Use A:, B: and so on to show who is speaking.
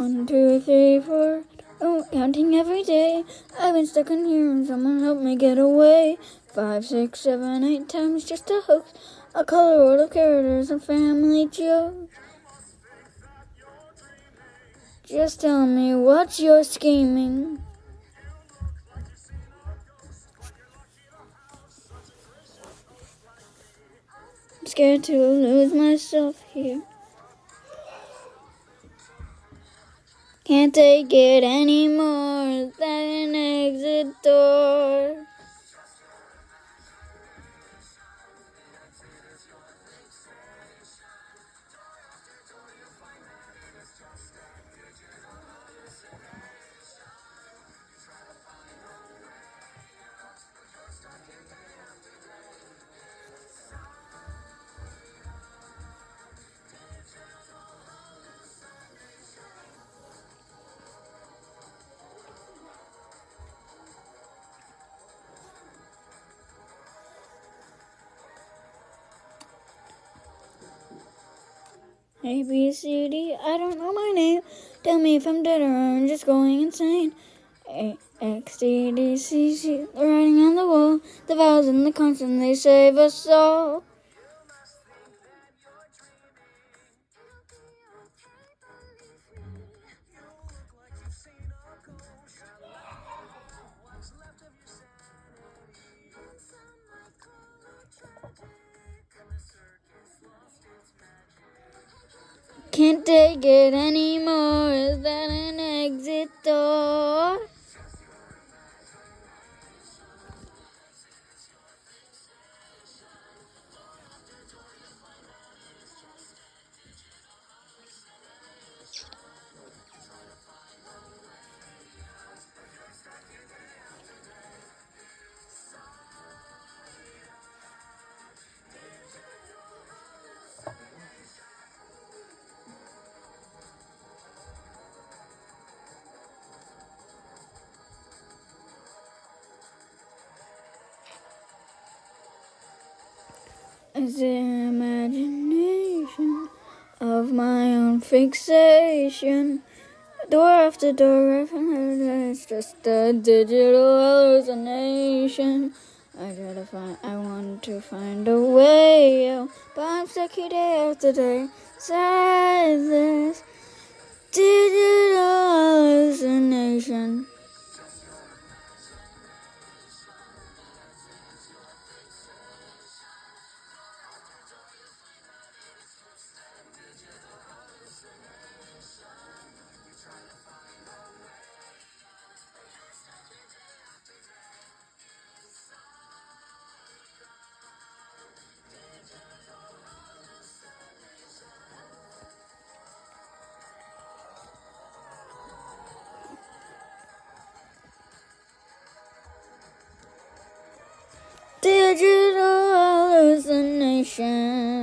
A: 1, 2, 3, 4. Oh, counting every day. I've been stuck in here and someone help me get away. 5, 6, 7, 8 times just a hoax. A color world of characters and family jokes. Just tell me what you're scheming. I'm scared to lose myself here. Can't take it anymore. Is that an exit door? A, B, C, D, I don't know my name. Tell me if I'm dead or I'm just going insane. A, X, D, D, C, C, the writing on the wall. The vowels and the consonants, they save us all. Can't take it anymore. Is that an exit door? It's the imagination of my own fixation. Door after door, I've heard it's just a digital hallucination. I want to find a way out, but I'm stuck here day after day. Silence, digital hallucination. Digital hallucination.